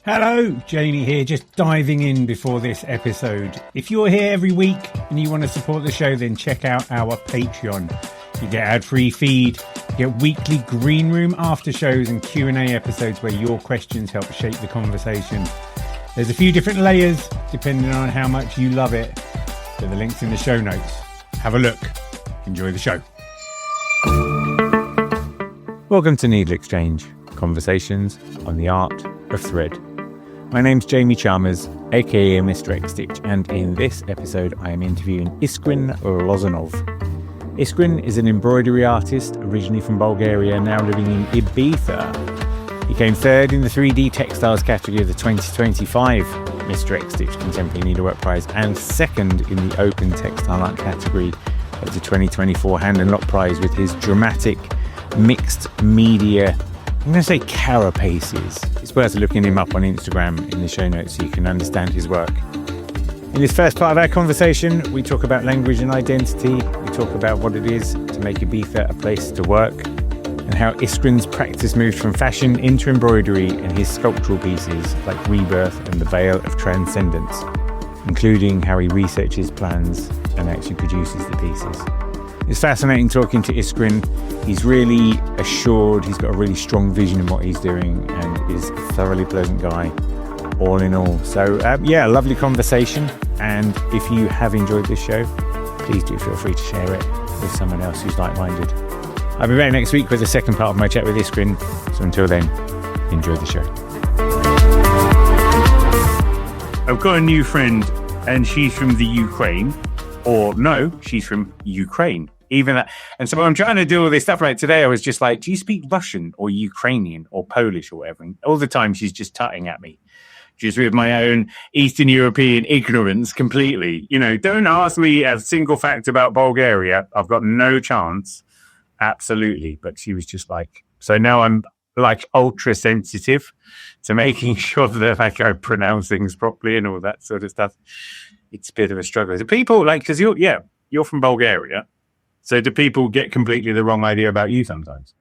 Hello, Jamie here, just diving in before this episode. If you're here every week and you want to support the show, then check out our Patreon. You get ad-free feed, you get weekly green room after shows and Q&A episodes where your questions help shape the conversation. There's a few different layers depending on how much you love it, but the link's in the show notes. Have a look. Enjoy the show. Welcome to NeedleXChange, conversations on the art of thread. My name's Jamie Chalmers, aka Mr. X-Stitch, and in this episode I am interviewing Iskren Lozanov. Iskren is an embroidery artist originally from Bulgaria, now living in Ibiza. He came third in the 3D Textiles category of the 2025 Mr. X-Stitch Contemporary Needlework Prize and second in the Open Textile Art category of the 2024 Hand and Lock Prize with his dramatic mixed media, I'm going to say carapaces. It's worth looking him up on Instagram in the show notes so you can understand his work. In this first part of our conversation, we talk about language and identity. We talk about what it is to make Ibiza a place to work and how Iskren's practice moved from fashion into embroidery and his sculptural pieces like Rebirth and the Veil of Transcendence, including how he researches plans and actually produces the pieces. It's fascinating talking to Iskren. He's really assured, he's got a really strong vision in what he's doing and is a thoroughly pleasant guy, all in all. So, a lovely conversation. And if you have enjoyed this show, please do feel free to share it with someone else who's like-minded. I'll be back next week with the second part of my chat with Iskren. So until then, enjoy the show. I've got a new friend and she's from the Ukraine. Or no, she's from Ukraine. Even that. And so I'm trying to do all this stuff. Like today, I was just like, do you speak Russian or Ukrainian or Polish or whatever? And all the time, she's just tutting at me. Just with my own Eastern European ignorance completely. You know, don't ask me a single fact about Bulgaria. I've got no chance. Absolutely. But she was just like, so now I'm like ultra sensitive to making sure that like, I pronounce things properly and all that sort of stuff. It's a bit of a struggle. Do people like, because you're from Bulgaria. So do people get completely the wrong idea about you sometimes?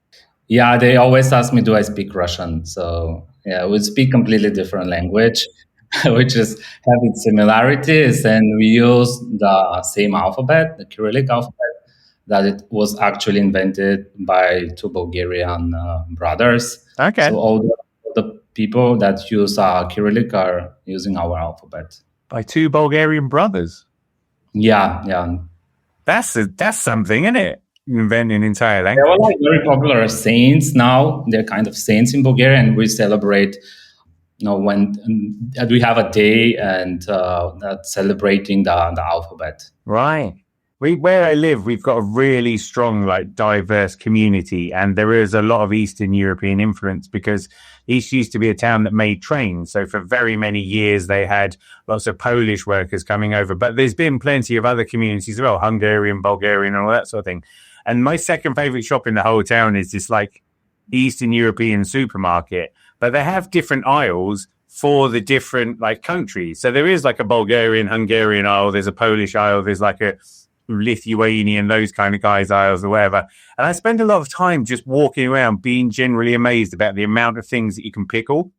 Yeah, they always ask me, do I speak Russian? So yeah, we speak completely different language, which is having similarities. And we use the same alphabet, the Cyrillic alphabet, that it was actually invented by two Bulgarian brothers. Okay. So all the people that use Cyrillic are using our alphabet. By two Bulgarian brothers? Yeah. That's something, isn't it? Invent an entire language. They were like very popular saints now. They're kind of saints in Bulgaria, and we celebrate. When we have a day and that's celebrating the alphabet. Right. Where I live, we've got a really strong, like, diverse community, and there is a lot of Eastern European influence because East used to be a town that made trains. So for very many years, they had lots of Polish workers coming over. But there's been plenty of other communities as well, Hungarian, Bulgarian, and all that sort of thing. And my second favorite shop in the whole town is this, like, Eastern European supermarket. But they have different aisles for the different, like, countries. So there is, like, a Bulgarian, Hungarian aisle. There's a Polish aisle. There's, like, a Lithuanian, those kind of guys aisles or whatever. And I spend a lot of time just walking around being generally amazed about the amount of things that you can pickle,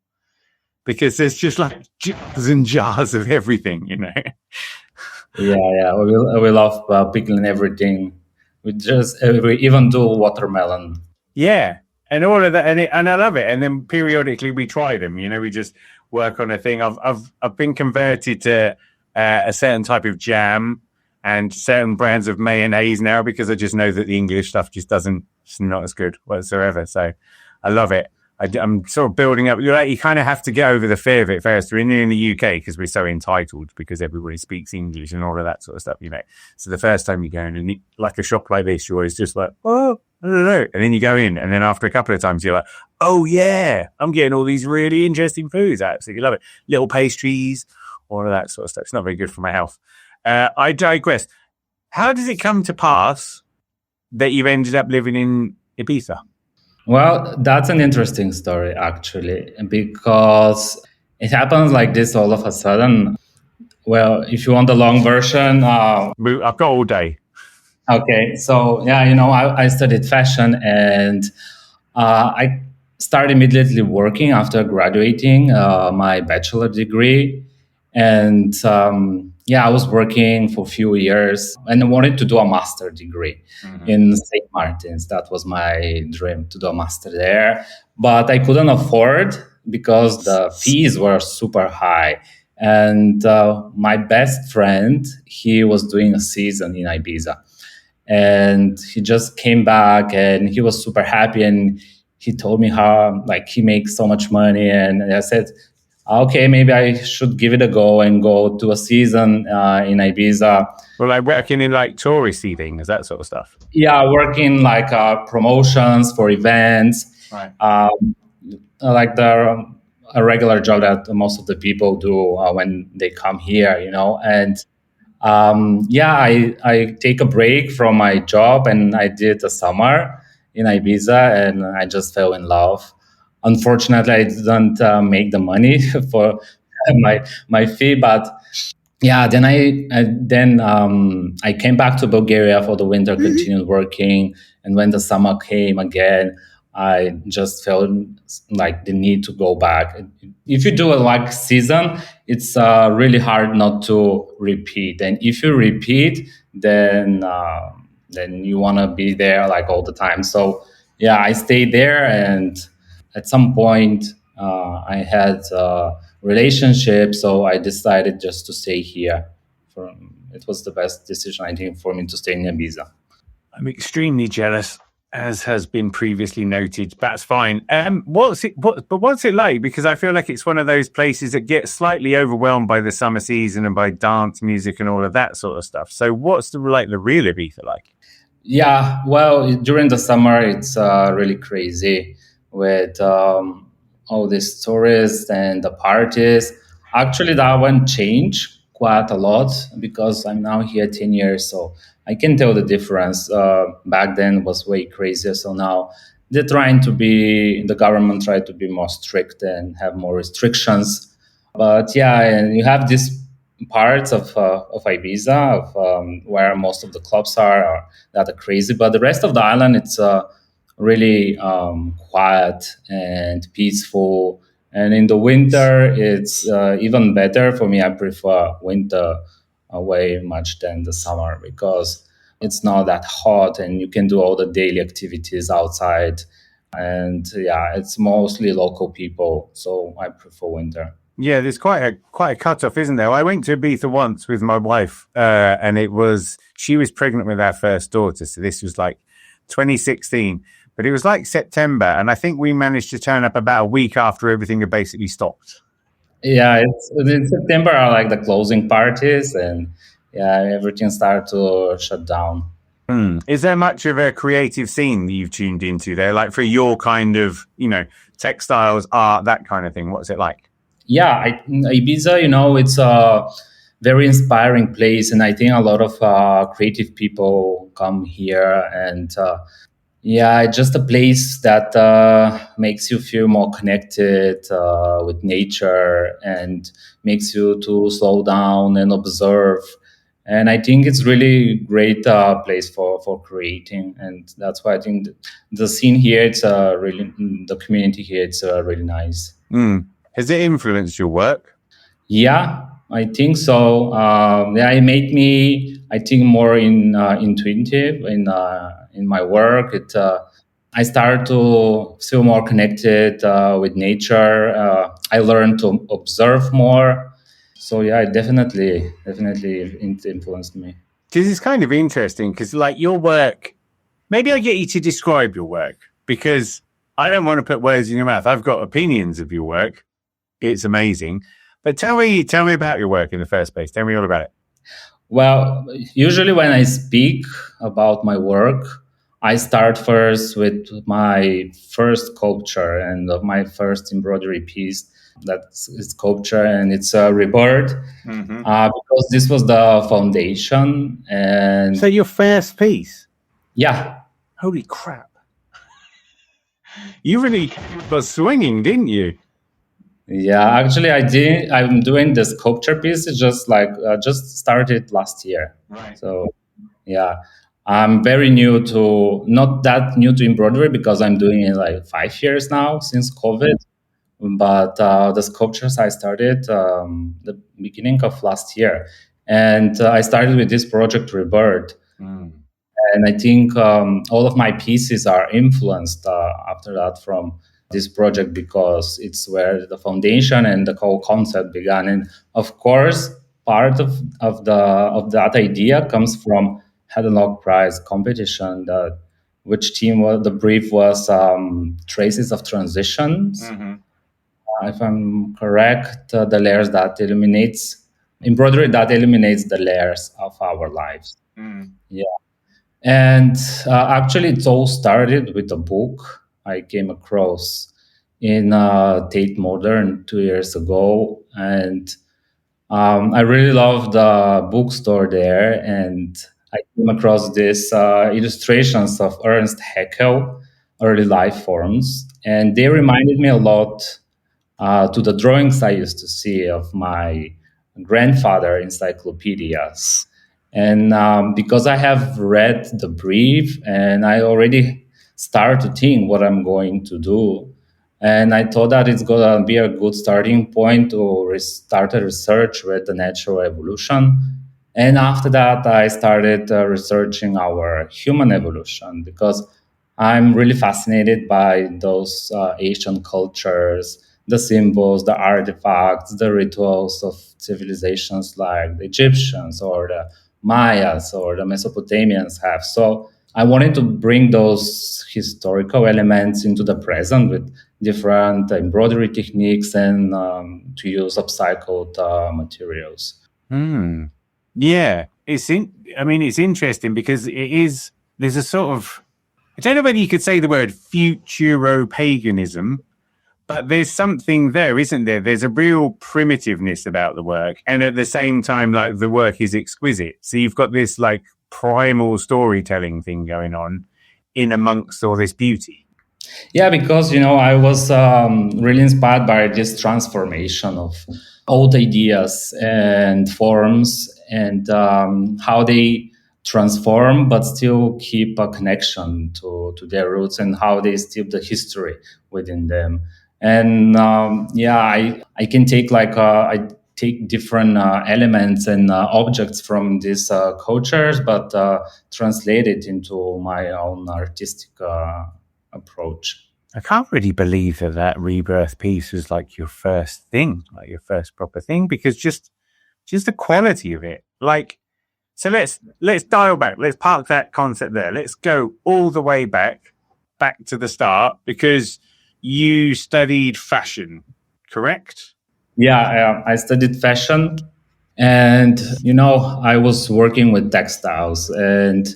because there's just like jars and jars of everything, you know. Yeah. We love pickling everything. We even do watermelon. Yeah, and all of that, and I love it. And then periodically we try them. You know, we just work on a thing. I've been converted to a certain type of jam and certain brands of mayonnaise now, because I just know that the English stuff it's not as good whatsoever. So I love it. I'm sort of building up. You kind of have to get over the fear of it first. We're in the UK because we're so entitled because everybody speaks English and all of that sort of stuff, you know. So the first time you go in and like a shop like this, you're always just like, oh, I don't know. And then you go in, and then after a couple of times, you're like, oh yeah, I'm getting all these really interesting foods. I absolutely love it. Little pastries, all of that sort of stuff. It's not very good for my health. I digress. How does it come to pass that you've ended up living in Ibiza? Well, that's an interesting story, actually, because it happens like this all of a sudden. Well, if you want the long version... I've got all day. Okay, so, yeah, I studied fashion, and I started immediately working after graduating my bachelor degree. And I was working for a few years and I wanted to do a master degree in St. Martin's. That was my dream, to do a master there. But I couldn't afford because the fees were super high. And my best friend, he was doing a season in Ibiza. And he just came back and he was super happy, and he told me how like he makes so much money. And I said, okay, maybe I should give it a go and go to a season in Ibiza. Well, like working in like touristy things, that sort of stuff. Yeah, working like promotions for events, Right. like a regular job that most of the people do when they come here, you know. And I take a break from my job and I did a summer in Ibiza and I just fell in love. Unfortunately, I didn't make the money for my fee, but yeah, then I came back to Bulgaria for the winter, continued working, and when the summer came again, I just felt like the need to go back. If you do a like season, it's really hard not to repeat, and if you repeat, then you want to be there like all the time. So yeah, I stayed there, and at some point I had a relationship, so I decided just to stay here. It was the best decision, I think, for me to stay in Ibiza. I'm extremely jealous, as has been previously noted. That's fine. What's it like? Because I feel like it's one of those places that gets slightly overwhelmed by the summer season and by dance music and all of that sort of stuff. So what's the real Ibiza like? Yeah, well, during the summer, it's really crazy with all these tourists and the parties. Actually, that one changed quite a lot because I'm now here 10 years, so I can tell the difference. Back then was way crazier, so now the government tried to be more strict and have more restrictions. But yeah, and you have these parts of Ibiza, where most of the clubs are that are crazy. But the rest of the island, it's really quiet and peaceful. And in the winter, it's even better for me. I prefer winter way much than the summer because it's not that hot and you can do all the daily activities outside. And yeah, it's mostly local people, so I prefer winter. Yeah, there's quite a cutoff, isn't there? I went to Ibiza once with my wife, and she was pregnant with our first daughter, so this was like 2016. But it was like September, and I think we managed to turn up about a week after everything had basically stopped. Yeah, it's in September are like the closing parties, and yeah, everything started to shut down. Is there much of a creative scene that you've tuned into there, like for your kind of, textiles, art, that kind of thing? What's it like? Yeah, Ibiza, it's a very inspiring place, and I think a lot of creative people come here, and yeah, it's just a place that makes you feel more connected with nature and makes you to slow down and observe. And I think it's really great place for creating, and that's why I think the scene here, it's really the community here, it's really nice. Has it influenced your work? Yeah, I think so. It made me, I think, more intuitive in my work. I started to feel more connected with nature. I learned to observe more. So yeah, it definitely influenced me. Because it's kind of interesting, because like your work, maybe I get you to describe your work, because I don't want to put words in your mouth. I've got opinions of your work. It's amazing. But tell me about your work in the first place. Tell me all about it. Well, usually when I speak about my work, I start first with my first sculpture and my first embroidery piece. That's a sculpture, and it's a Rebirth, because this was the foundation. And so your first piece? Yeah. Holy crap. You really was swinging, didn't you? Yeah, actually, I did. I'm doing the sculpture piece. It's just started last year. Right. So, yeah, I'm very new to, not that new to embroidery because I'm doing it like 5 years now since COVID. But the sculptures I started the beginning of last year. And I started with this project Rebirth. And I think all of my pieces are influenced after that from this project because it's where the foundation and the whole concept began. And of course, part of that idea comes from Hedlog Prize competition. Which team was the brief was traces of transitions. If I'm correct, the layers that illuminates embroidery that illuminates the layers of our lives. Yeah. And actually, it all started with a book I came across in Tate Modern 2 years ago. And I really loved the bookstore there. And I came across these illustrations of Ernst Haeckel, early life forms. And they reminded me a lot to the drawings I used to see of my grandfather encyclopedias. And because I have read the brief and I already start to think what I'm going to do. And I thought that it's going to be a good starting point to start a research with the natural evolution. And after that, I started researching our human evolution because I'm really fascinated by those Asian cultures, the symbols, the artifacts, the rituals of civilizations like the Egyptians or the Mayas or the Mesopotamians have. So I wanted to bring those historical elements into the present with different embroidery techniques and to use upcycled materials. Yeah, it's interesting because there's a sort of, I don't know whether you could say the word futuro-paganism, but there's something there, isn't there? There's a real primitiveness about the work. And at the same time, like, the work is exquisite. So you've got this like primal storytelling thing going on in amongst all this beauty. Yeah, because, I was really inspired by this transformation of old ideas and forms and how they transform but still keep a connection to their roots and how they still the history within them. And I can take I take different elements and objects from these cultures, but translate it into my own artistic approach. I can't really believe that Rebirth piece was like your first thing, like your first proper thing, because just the quality of it. Like, so let's dial back. Let's park that concept there. Let's go all the way back to the start, because you studied fashion, correct? Yeah, I studied fashion, and I was working with textiles, and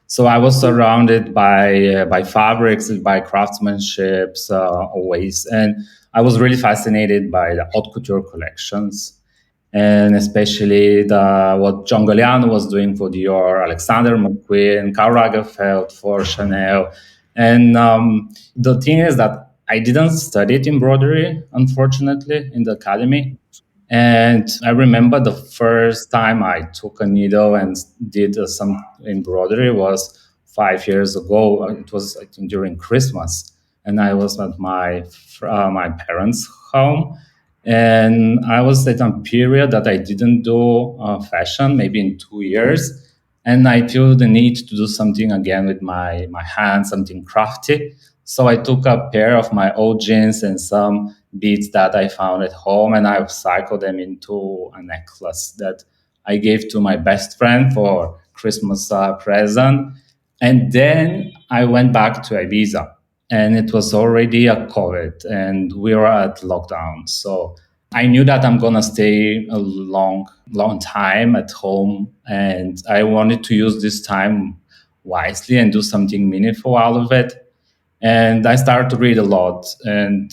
so I was surrounded by fabrics, by craftsmanship always, and I was really fascinated by the haute couture collections, and especially what John Galliano was doing for Dior, Alexander McQueen, Karl Lagerfeld for Chanel. And the thing is that I didn't study embroidery, unfortunately, in the academy. And I remember the first time I took a needle and did some embroidery was 5 years ago. It was, I think, during Christmas, and I was at my parents' home, and I was at a period that I didn't do fashion, maybe in 2 years, and I feel the need to do something again with my hands, something crafty. So I took a pair of my old jeans and some beads that I found at home, and I cycled them into a necklace that I gave to my best friend for Christmas present. And then I went back to Ibiza, and it was already a COVID, and we were at lockdown. So I knew that I'm gonna stay a long time at home, and I wanted to use this time wisely and do something meaningful out of it. And I started to read a lot, and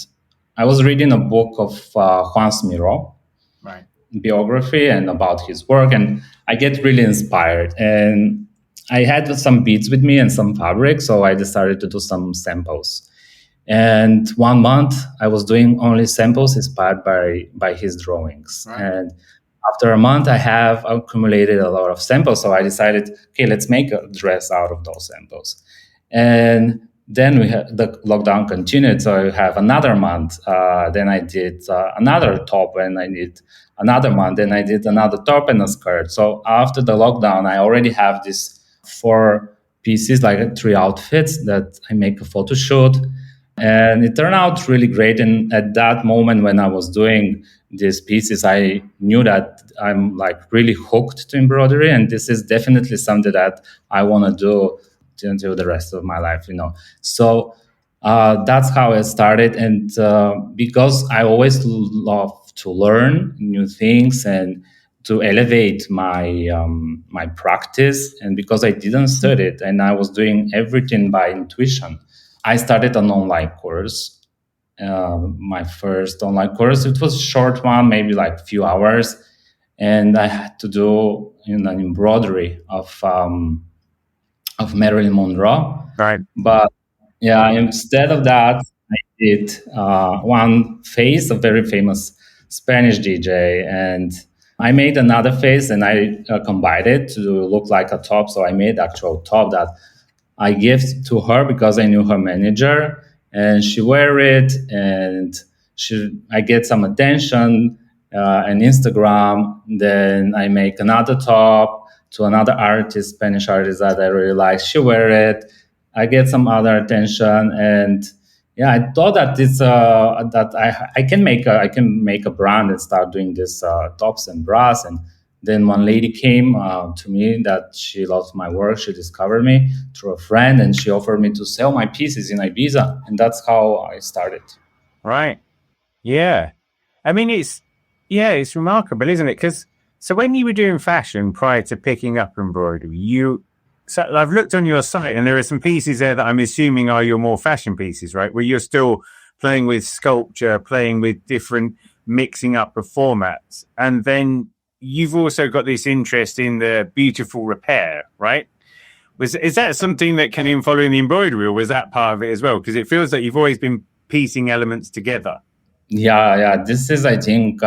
I was reading a book of Juan Smiro, right, biography and about his work, and I get really inspired. And I had some beads with me and some fabric, so I decided to do some samples. And 1 month, I was doing only samples inspired by his drawings. Right. And After a month, I have accumulated a lot of samples. So I decided, okay, let's make a dress out of those samples. And then the lockdown continued. So I have another month. Then I did another top, and I did another month. Then I did another top and a skirt. So after the lockdown, I already have these 4 pieces, like 3 outfits that I make a photo shoot. And it turned out really great. And at that moment when I was doing these pieces, I knew that I'm like really hooked to embroidery, and this is definitely something that I want to do until the rest of my life. So that's how it started. And because I always love to learn new things and to elevate my practice, and because I didn't study it and I was doing everything by intuition, I started an online course. My first online course, it was a short one, maybe like a few hours, and I had to do an embroidery of Marilyn Monroe. Right. But yeah, instead of that, I did one face, a very famous Spanish DJ, and I made another face, and I combined it to look like a top. So I made actual top that I gave to her because I knew her manager, and she wear it, and I get some attention and Instagram. Then I make another top to another artist, Spanish artist that I really like. She wear it. I get some other attention, and yeah, I thought that I can make a brand and start doing this tops and bras. And then one lady came to me that she loves my work. She discovered me through a friend, and she offered me to sell my pieces in Ibiza, and that's how I started. Right. Yeah. I mean, it's remarkable, isn't it? So when you were doing fashion prior to picking up embroidery, so I've looked on your site, and there are some pieces there that I'm assuming are your more fashion pieces, right? Where you're still playing with sculpture, playing with different mixing up of formats. And then you've also got this interest in the beautiful repair, right? Is that something that came in following the embroidery, or was that part of it as well? Because it feels like you've always been piecing elements together. Yeah. This is, I think,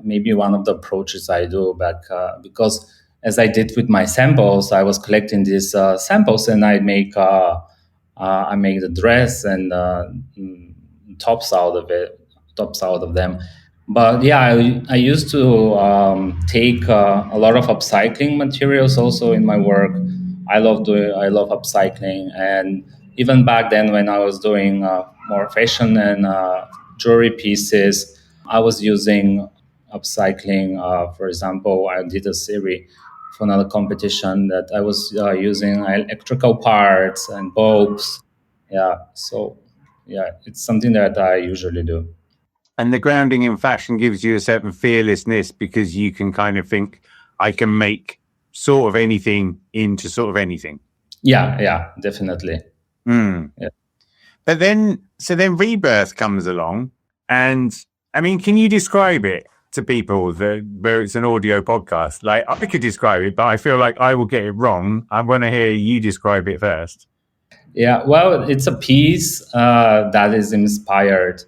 maybe one of the approaches I do back, because as I did with my samples, I was collecting these samples, and I make the dress and tops out of them. But yeah, I used to take a lot of upcycling materials also in my work. I love upcycling, and even back then when I was doing more fashion and jewelry pieces, I was using upcycling. For example, I did a series for another competition that I was using electrical parts and bulbs. Yeah, so yeah, it's something that I usually do. And the grounding in fashion gives you a certain fearlessness, because you can kind of think, I can make sort of anything into sort of anything. Yeah, definitely. Yeah. But then Rebirth comes along, and I mean, can you describe it to people where it's an audio podcast? Like, I could describe it, but I feel like I will get it wrong. I want to hear you describe it first. Yeah, well, it's a piece that is inspired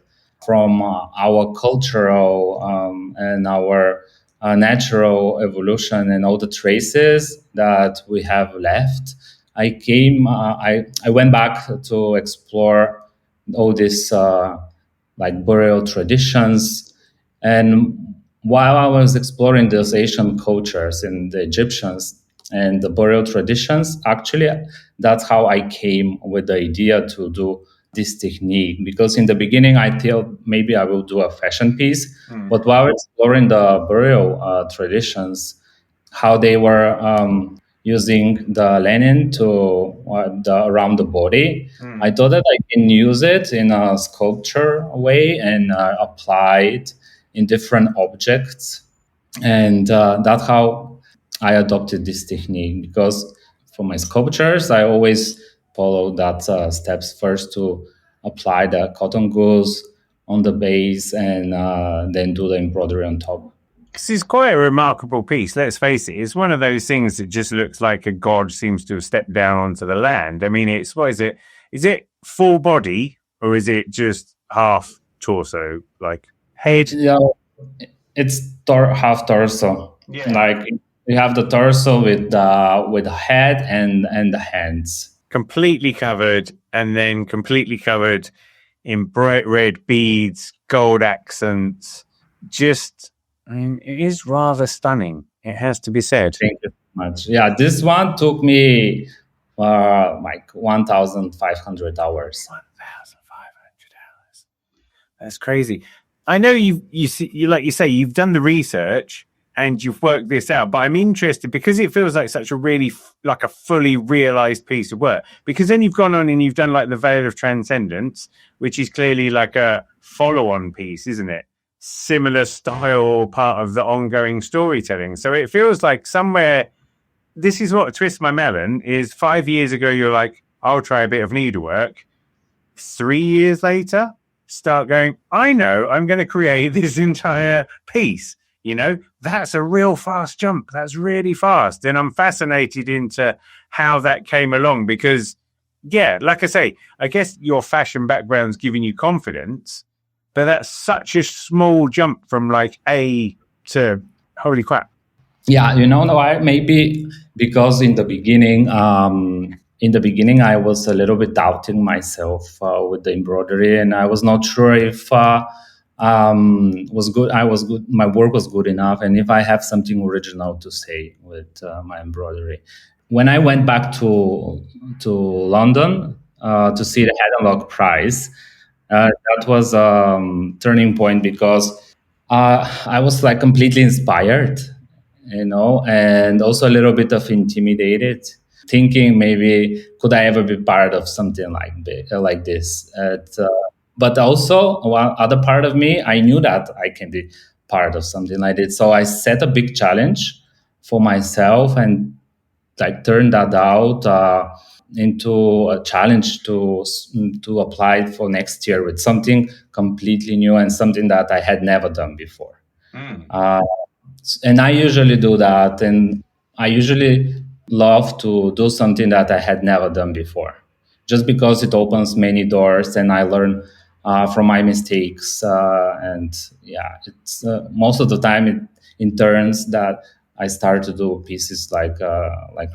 from our cultural and our natural evolution and all the traces that we have left. I went back to explore all these like burial traditions, and while I was exploring those Asian cultures and the Egyptians and the burial traditions, actually, that's how I came with the idea to do this technique. Because in the beginning, I thought maybe I will do a fashion piece, but while exploring the burial traditions, how they were using the linen to around the body, I thought that I can use it in a sculpture way and apply it in different objects. And that's how I adopted this technique, because for my sculptures, I always follow that steps first to apply the cotton gauze on the base and then do the embroidery on top. This is quite a remarkable piece, let's face it. It's one of those things that just looks like a god seems to have stepped down onto the land. I mean, what is it? Is it full body, or is it just half torso, like head? Yeah, It's half torso. Yeah. Like you have the torso with the head and the hands. Completely covered, and then completely covered in bright red beads, gold accents. Just, I mean, it is rather stunning. It has to be said. Thank you so much. Yeah, this one took me like 1,500 hours. 1,500 hours. That's crazy. I know you see, you like you say, you've done the research and you've worked this out, but I'm interested because it feels like such a really like a fully realized piece of work. Because then you've gone on and you've done like the Veil of Transcendence, which is clearly like a follow-on piece, isn't it? Similar style, part of the ongoing storytelling. So it feels like somewhere. This is what twists my melon. Is 5 years ago you're like, I'll try a bit of needlework. 3 years later, start going, I know, I'm going to create this entire piece. You know, that's a real fast jump. That's really fast. And I'm fascinated into how that came along because, yeah, like I say, I guess your fashion background's giving you confidence, but that's such a small jump from like A to holy crap. Yeah, you know why? Maybe because in the beginning, I was a little bit doubting myself with the embroidery, and I was not sure if was good. I was good. My work was good enough, and if I have something original to say with my embroidery. When I went back to London to see the Head Prize, that was turning point because I was like completely inspired, you know, and also a little bit of intimidated, thinking maybe could I ever be part of something like this. But also one other part of me, I knew that I can be part of something like this. So I set a big challenge for myself and like turned that out into a challenge to apply for next year with something completely new and something that I had never done before. And I usually do that, and I usually love to do something that I had never done before, just because it opens many doors and I learn from my mistakes. And yeah, it's most of the time it turns that I start to do pieces like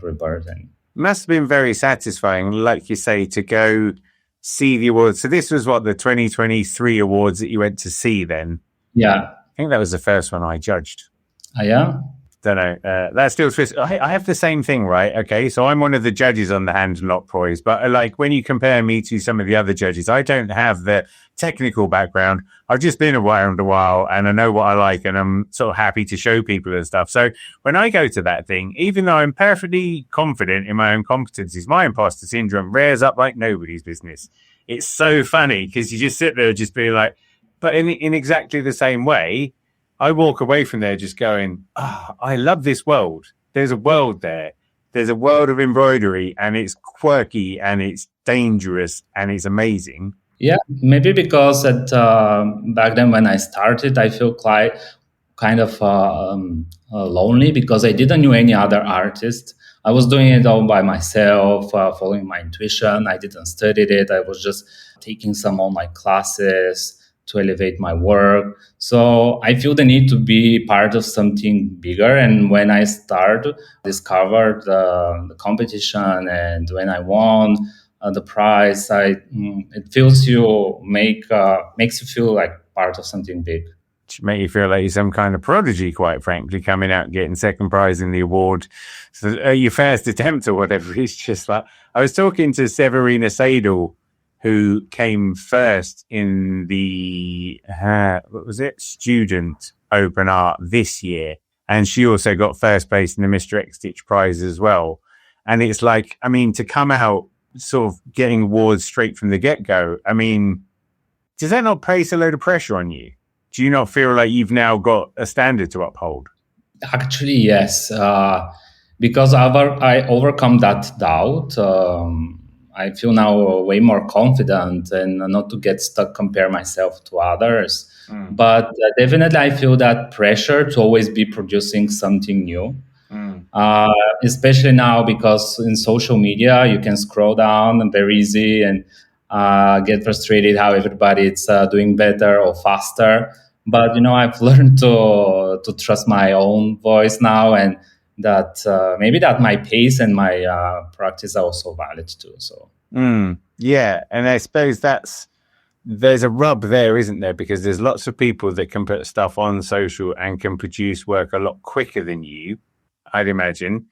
Rebirth. And must have been very satisfying, like you say, to go see the awards. So this was what, the 2023 awards that you went to see then? Yeah. I think that was the first one I judged. Yeah. Don't know. That still twists. I have the same thing, right? Okay, so I'm one of the judges on the Hand and Lock Prize, but like when you compare me to some of the other judges, I don't have the technical background. I've just been around a while and I know what I like and I'm sort of happy to show people and stuff. So when I go to that thing, even though I'm perfectly confident in my own competencies, my imposter syndrome rears up like nobody's business. It's so funny because you just sit there just be like, but in exactly the same way, I walk away from there just going, I love this world. There's a world there. There's a world of embroidery and it's quirky and it's dangerous and it's amazing. Yeah, maybe because back then when I started, I feel kind of lonely because I didn't know any other artist. I was doing it all by myself, following my intuition. I didn't study it. I was just taking some online classes to elevate my work. So I feel the need to be part of something bigger. And when I discovered the competition, and when I won the prize, it makes you feel like part of something big. Make you feel like you're some kind of prodigy, quite frankly, coming out and getting second prize in the award. So your first attempt or whatever. It's just like, I was talking to Severina Seidel, who came first in the, what was it? Student Open Art this year. And she also got first place in the Mr. X Stitch prize as well. And it's like, I mean, to come out sort of getting awards straight from the get-go, I mean, does that not place a load of pressure on you? Do you not feel like you've now got a standard to uphold? Actually, yes. Because I overcome that doubt, I feel now way more confident and not to get stuck, compare myself to others. But definitely I feel that pressure to always be producing something new. Especially now because in social media, you can scroll down and very easy and get frustrated how everybody is doing better or faster. But I've learned to trust my own voice now, and that maybe that my pace and my practice are also valid too. So yeah, and I suppose there's a rub there, isn't there? Because there's lots of people that can put stuff on social and can produce work a lot quicker than you, I'd imagine.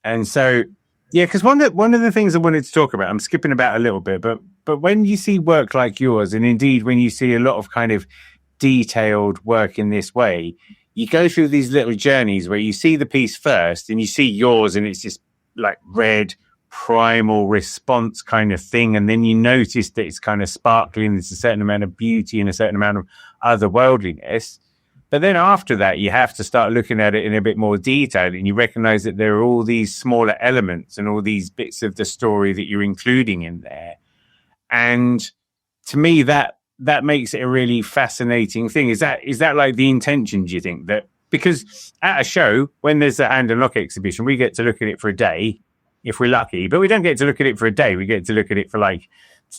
And so, yeah, because one of the things I wanted to talk about, I'm skipping about a little bit, but when you see work like yours, and indeed when you see a lot of kind of detailed work in this way, you go through these little journeys where you see the piece first and you see yours and it's just like red primal response kind of thing, and then you notice that it's kind of sparkling, there's a certain amount of beauty and a certain amount of otherworldliness. But then after that, you have to start looking at it in a bit more detail, and you recognize that there are all these smaller elements and all these bits of the story that you're including in there. And to me, that makes it a really fascinating thing. Is that like the intention, do you think? That because at a show, when there's a hand and lock exhibition, we get to look at it for a day, if we're lucky, but we don't get to look at it for a day. We get to look at it for like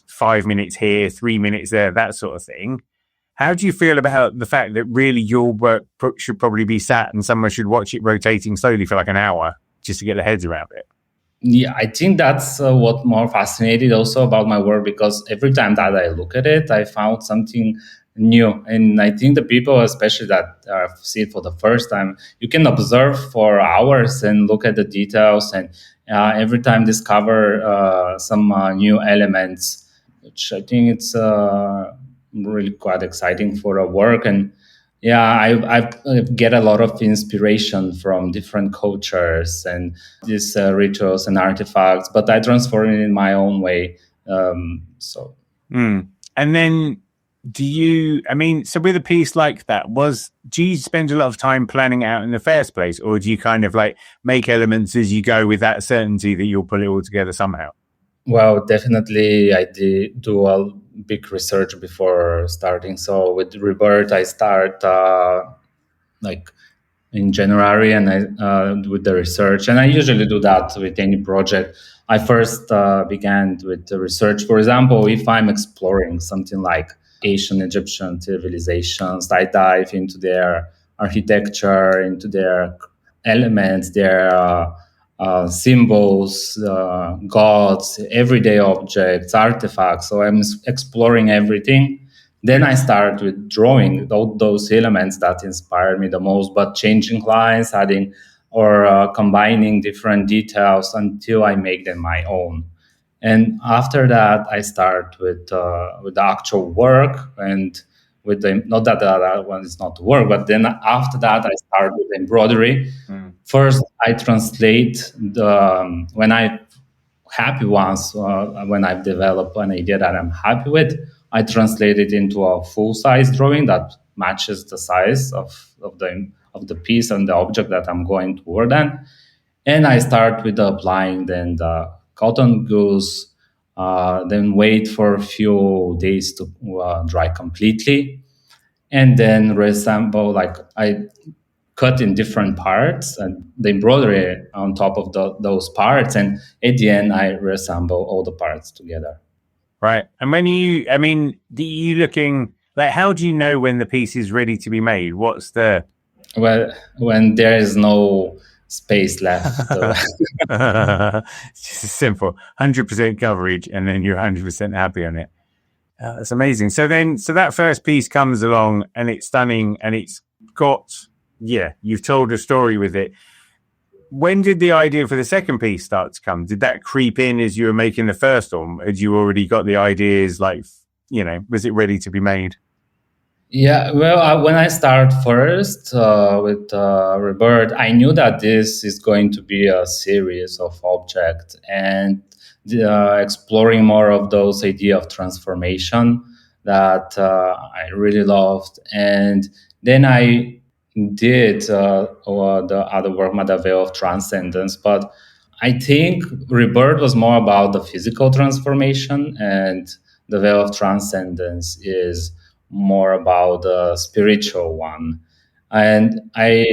5 minutes here, 3 minutes there, that sort of thing. How do you feel about the fact that really your work should probably be sat and someone should watch it rotating slowly for like an hour just to get their heads around it? Yeah, I think that's what more fascinated also about my work, because every time that I look at it, I found something new. And I think the people, especially that see it for the first time, you can observe for hours and look at the details, and every time discover some new elements, which I think it's really quite exciting for a work. And yeah, I get a lot of inspiration from different cultures and these rituals and artifacts, but I transform it in my own way. And then so with a piece like that, do you spend a lot of time planning it out in the first place, or do you kind of like make elements as you go with that certainty that you'll pull it all together somehow? Well, definitely I did do a big research before starting. So with Rebirth, I start like in January, and I with the research, and I usually do that with any project. I first began with the research. For example, if I'm exploring something like Asian Egyptian civilizations, I dive into their architecture, into their elements, their symbols, gods, everyday objects, artifacts. So I'm exploring everything. Then I start with drawing those elements that inspire me the most, but changing lines, adding or combining different details until I make them my own. And after that, I start with the actual work, and with the not that the other one is not work, but then after that, I start with embroidery. First, I translate when I happy once when I've developed an idea that I'm happy with, I translate it into a full size drawing that matches the size of the piece and the object that I'm going toward. And I start with applying then the cotton gauze, then wait for a few days to dry completely, and then reassemble. Like I cut in different parts and the embroidery on top of those parts, and at the end I reassemble all the parts together. Right. And when you looking like, how do you know when the piece is ready to be made? What's the when there is no space left. It's just simple 100% coverage, and then you're 100% happy on it. That's amazing. So that first piece comes along and it's stunning, and it's got, you've told a story with it. When did the idea for the second piece start to come? Did that creep in as you were making the first one? Had you already got the ideas, like, was it ready to be made? Yeah, well, when I start first with Rebirth, I knew that this is going to be a series of objects, and exploring more of those idea of transformation that I really loved. And then I did the other work, the Veil of Transcendence, but I think Rebirth was more about the physical transformation, and the Veil of Transcendence is more about the spiritual one. And I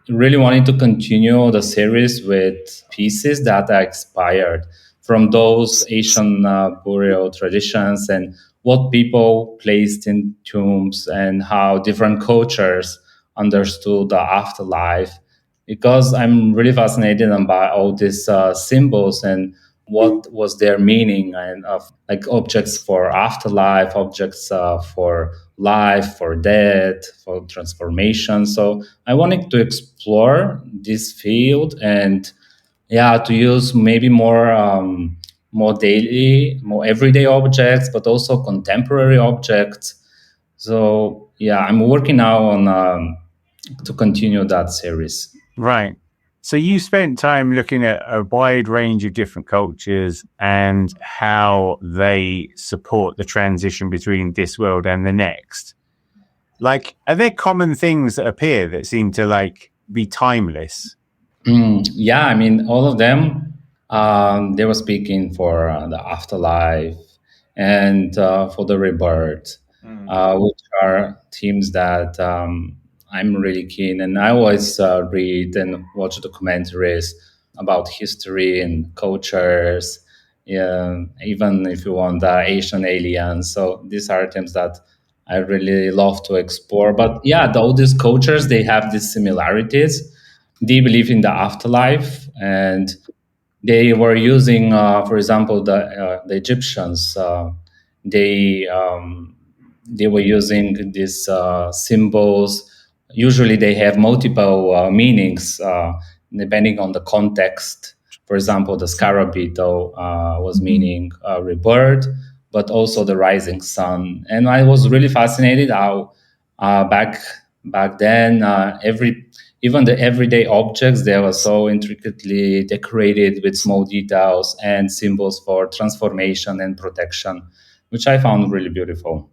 really wanted to continue the series with pieces that are inspired from those Asian burial traditions, and what people placed in tombs and how different cultures understood the afterlife, because I'm really fascinated by all these symbols and what was their meaning, and of like objects for afterlife, objects for life, for death, for transformation. So I wanted to explore this field, and to use maybe more daily, more everyday objects, but also contemporary objects. So I'm working now on to continue that series. Right. So you spent time looking at a wide range of different cultures and how they support the transition between this world and the next. Like, are there common things that appear that seem to like be timeless? I mean, all of them. They were speaking for the afterlife and for the rebirth, which are themes that I'm really keen. And I always read and watch documentaries about history and cultures. Yeah, even if you want Asian aliens. So these are themes that I really love to explore. But all these cultures, they have these similarities. They believe in the afterlife, and they were using, for example, the Egyptians. They were using these symbols. Usually, they have multiple meanings depending on the context. For example, the scarab beetle was meaning rebirth, but also the rising sun. And I was really fascinated how back then even the everyday objects, they were so intricately decorated with small details and symbols for transformation and protection, which I found really beautiful.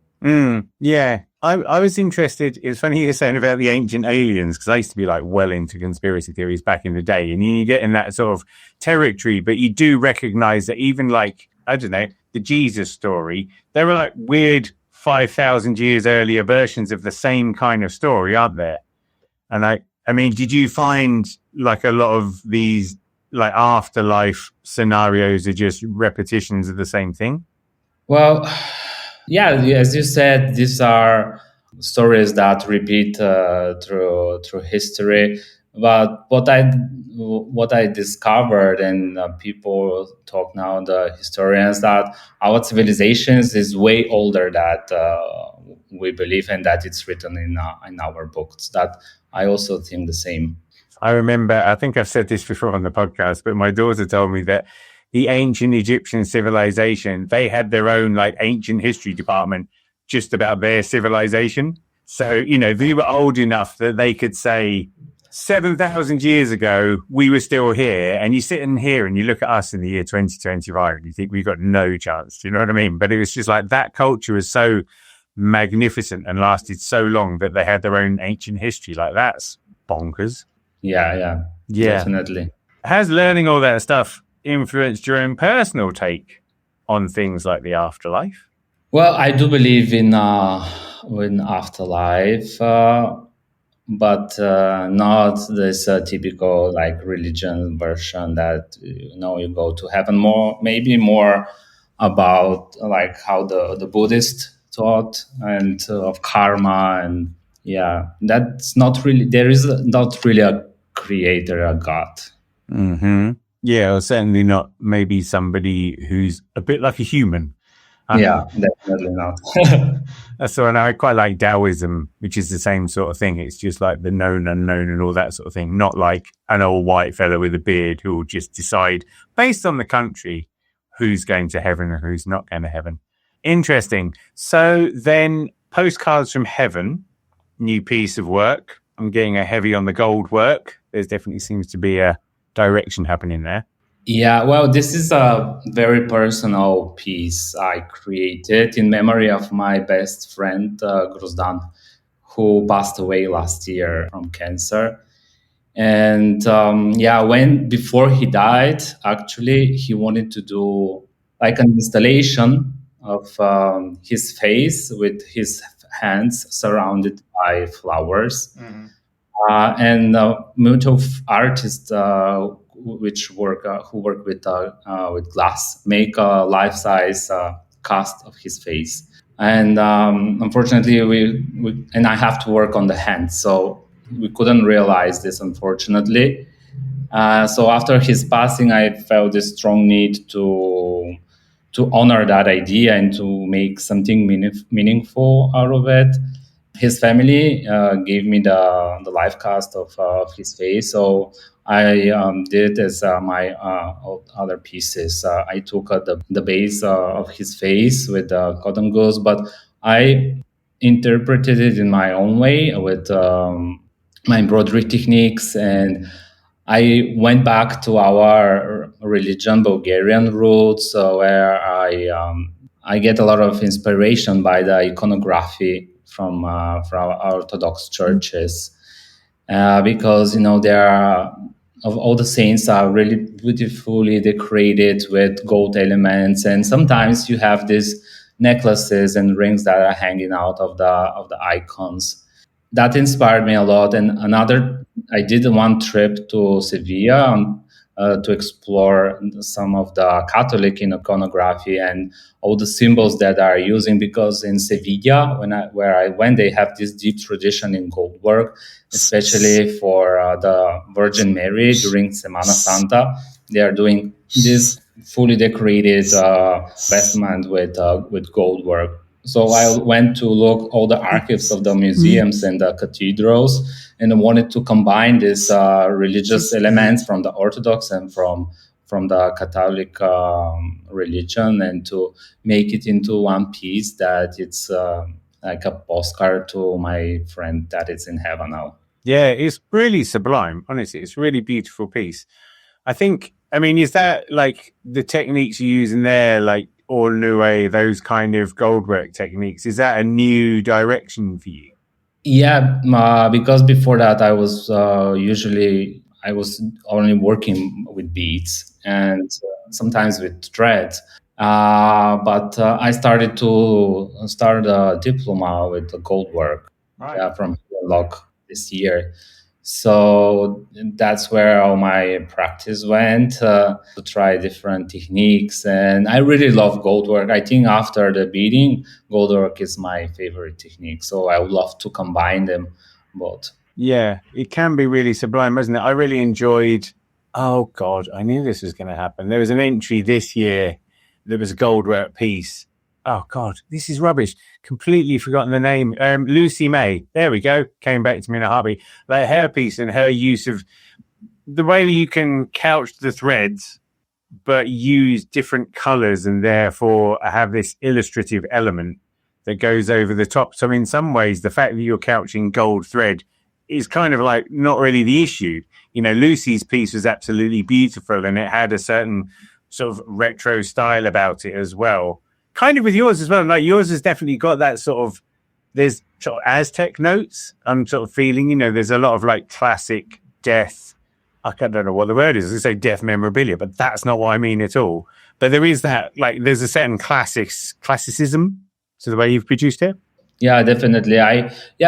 Yeah, I was interested. It's funny you're saying about the ancient aliens, because I used to be like well into conspiracy theories back in the day, and you get in that sort of territory, but you do recognize that even like, I don't know, the Jesus story, there were like weird 5,000 years earlier versions of the same kind of story, aren't there? And I mean, did you find like a lot of these like afterlife scenarios are just repetitions of the same thing? Well, as you said, these are stories that repeat through history. But what I discovered, and people talk now, the historians, that our civilizations is way older that we believe, and that it's written in our books. That I also think the same. I remember, I think I've said this before on the podcast, but my daughter told me that the ancient Egyptian civilization, they had their own like ancient history department just about their civilization. So, you know, they were old enough that they could say 7,000 years ago, we were still here. And you sit in here and you look at us in the year 2025 and you think we've got no chance. Do you know what I mean? But it was just like that culture was so magnificent and lasted so long that they had their own ancient history. Like that's bonkers. Yeah, definitely. Has learning all that stuff influenced your own personal take on things like the afterlife? Well, I do believe in afterlife, but not this typical like religion version that you go to heaven. Maybe more about like how the Buddhist thought and of karma, and that's not really, there is not really a creator, a god. Mm-hmm. Yeah, or certainly not maybe somebody who's a bit like a human. Definitely not. So, and I quite like Taoism, which is the same sort of thing. It's just like the known unknown and all that sort of thing. Not like an old white fella with a beard who will just decide based on the country who's going to heaven and who's not going to heaven. Interesting. So then Postcards from Heaven, new piece of work. I'm getting a heavy on the gold work. There's definitely seems to be a direction happening there. Yeah, well, this is a very personal piece I created in memory of my best friend, Grozdan, who passed away last year from cancer. And before he died, actually, he wanted to do like an installation of his face with his hands surrounded by flowers. Mm-hmm. And mutual artists who work with glass make a life-size cast of his face. And unfortunately, and I have to work on the hands, so we couldn't realize this, unfortunately. So after his passing, I felt this strong need to honor that idea and to make something meaningful out of it. His family gave me the live cast of his face, so I did as my other pieces. I took the base of his face with the cotton gauze, but I interpreted it in my own way with my embroidery techniques, and I went back to our religion, Bulgarian roots, where I get a lot of inspiration by the iconography from Orthodox churches, because there are, of all the saints are really beautifully decorated with gold elements, and sometimes you have these necklaces and rings that are hanging out of the icons. That inspired me a lot. And I did one trip to Sevilla to explore some of the Catholic iconography and all the symbols that are using, because in Sevilla, where I went, they have this deep tradition in gold work, especially for the Virgin Mary during Semana Santa. They are doing this fully decorated vestment with gold work. So I went to look all the archives of the museums and the cathedrals, and I wanted to combine these religious elements from the Orthodox and from the Catholic religion, and to make it into one piece that it's like a postcard to my friend that is in heaven now. Yeah, it's really sublime. Honestly, it's a really beautiful piece. Is that like the techniques you use in there, like all new, those kind of goldwork techniques? Is that a new direction for you? Yeah, because before that I was only working with beads and sometimes with threads. But I started to start a diploma with the gold work, right, from Lock this year. So that's where all my practice went, to try different techniques. And I really love gold work. I think after the beading, gold work is my favorite technique. So I would love to combine them both. Yeah, it can be really sublime, isn't it? I really enjoyed, oh God, I knew this was going to happen. There was an entry this year. There was a gold work piece. Oh God, this is rubbish. Completely forgotten the name. Lucy May. There we go. Came back to me in a hobby. That hairpiece and her use of the way you can couch the threads, but use different colors and therefore have this illustrative element that goes over the top. So in some ways, the fact that you're couching gold thread is kind of like not really the issue. Lucy's piece was absolutely beautiful, and it had a certain sort of retro style about it as well. Kind of with yours as well. Like yours has definitely got that there's sort of Aztec notes. I'm sort of feeling, there's a lot of like classic death. I don't know what the word is. I say death memorabilia, but that's not what I mean at all. But there is that, like, there's a certain classicism to the way you've produced it. Yeah, definitely.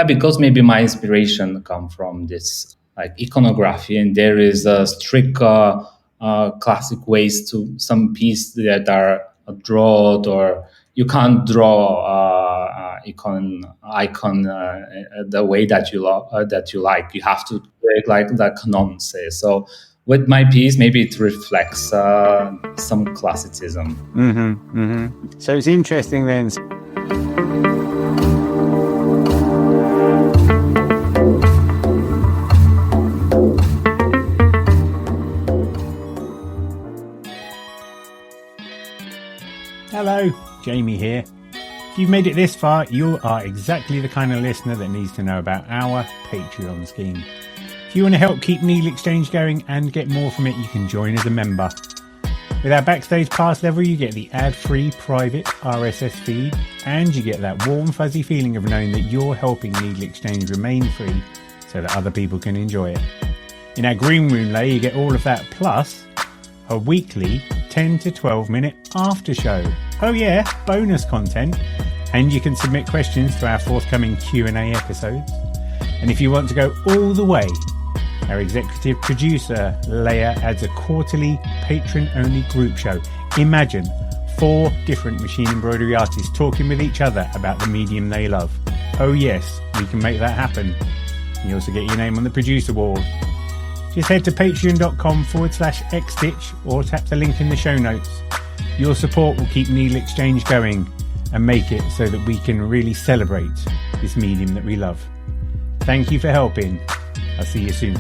Because maybe my inspiration come from this like iconography, and there is a strict classic ways to some pieces that are drawn, or you can't draw icon the way that you like. You have to do it like the canon says. So with my piece, maybe it reflects some classicism. So it's interesting then. Hello, Jamie here. If you've made it this far, you are exactly the kind of listener that needs to know about our Patreon scheme. If you want to help keep NeedleXChange going and get more from it, you can join as a member. With our Backstage Pass level, you get the ad-free private RSS feed, and you get that warm, fuzzy feeling of knowing that you're helping NeedleXChange remain free so that other people can enjoy it. In our Green Room layer, you get all of that, plus a weekly 10 to 12 minute after show. Oh yeah, bonus content. And you can submit questions to our forthcoming Q&A episodes. And if you want to go all the way, our executive producer, Leia, adds a quarterly patron-only group show. Imagine 4 different machine embroidery artists talking with each other about the medium they love. Oh yes, we can make that happen. You also get your name on the producer wall. Just head to patreon.com/xstitch or tap the link in the show notes. Your support will keep NeedleXChange going and make it so that we can really celebrate this medium that we love. Thank you for helping. I'll see you soon.